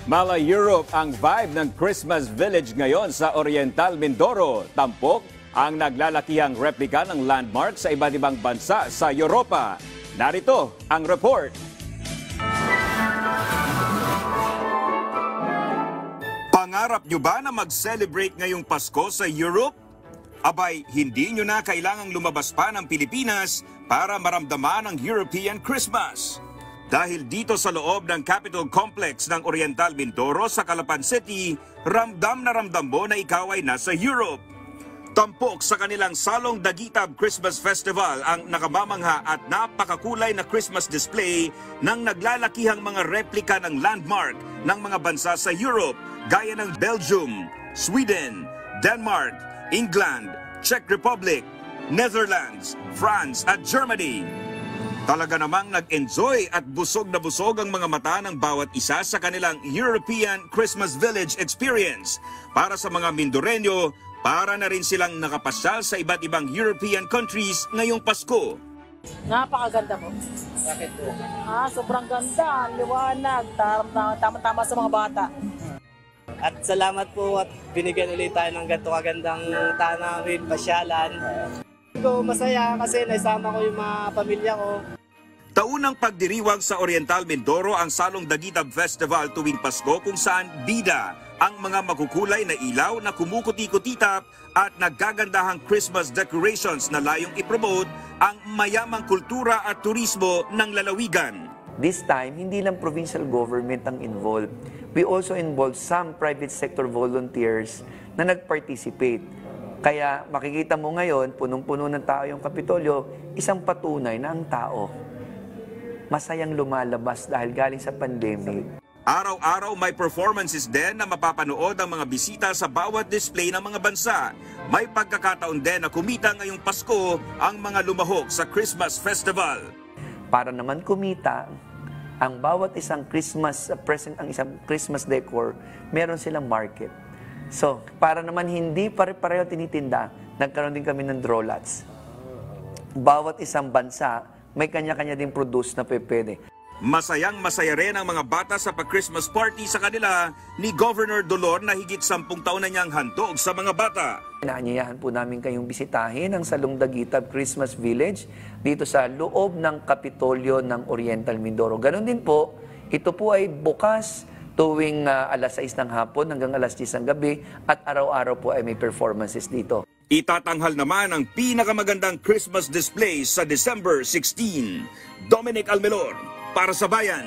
Mala Europe ang vibe ng Christmas Village ngayon sa Oriental Mindoro. Tampok ang naglalakihang replika ng landmark sa iba't ibang bansa sa Europa. Narito ang report. Pangarap nyo ba na mag-celebrate ngayong Pasko sa Europe? Abay, hindi nyo na kailangang lumabas pa ng Pilipinas para maramdaman ang European Christmas. Dahil dito sa loob ng Capitol Complex ng Oriental Mindoro sa Calapan City, ramdam na ramdam mo na ikaw ay nasa Europe. Tampok sa kanilang Salong Dagitab Christmas Festival ang nakamamangha at napakakulay na Christmas display ng naglalakihang mga replika ng landmark ng mga bansa sa Europe gaya ng Belgium, Sweden, Denmark, England, Czech Republic, Netherlands, France at Germany. Talaga namang nag-enjoy at busog na busog ang mga mata ng bawat isa sa kanilang European Christmas Village experience. Para sa mga Mindoreño, para na rin silang nakapasyal sa iba't ibang European countries ngayong Pasko. Napakaganda po. Bakit po? Sobrang ganda, liwanag, tama-tama sa mga bata. At salamat po at binigyan ulit tayo ng ganito kagandang tanawin, pasyalan. Masaya kasi naisama ko yung mga pamilya ko. Taunang pagdiriwang sa Oriental Mindoro ang Salong Dagitab Festival tuwing Pasko kung saan bida ang mga makukulay na ilaw na kumukuti-kutitap at naggagandahang Christmas decorations na layong ipromote ang mayamang kultura at turismo ng lalawigan. This time, hindi lang provincial government ang involved. We also involved some private sector volunteers na nag-participate. Kaya makikita mo ngayon, punong-puno ng tao yung Kapitolyo, isang patunay na ang tao masayang lumalabas dahil galing sa pandemic. Araw-araw may performances din na mapapanood ang mga bisita sa bawat display ng mga bansa. May pagkakataon din na kumita ngayong Pasko ang mga lumahok sa Christmas Festival. Para naman kumita, ang bawat isang Christmas present, ang isang Christmas decor, meron silang market. So, para naman hindi pare-pareho tinitinda, nagkaroon din kami ng draw lots. Bawat isang bansa, may kanya-kanya din produce na pwede. Masayang-masaya rin ang mga bata sa pag-Christmas party sa kanila ni Governor Dolor na higit 10 taon na niyang handog sa mga bata. Inaanyayahan po namin kayong bisitahin ang Salong Dagitab Christmas Village dito sa loob ng Kapitolyo ng Oriental Mindoro. Ganon din po, ito po ay bukas tuwing alas 6 ng hapon hanggang alas 10 ng gabi at araw-araw po ay may performances dito. Itatanghal naman ang pinakamagandang Christmas display sa December 16. Dominic Almelor, para sa Bayan.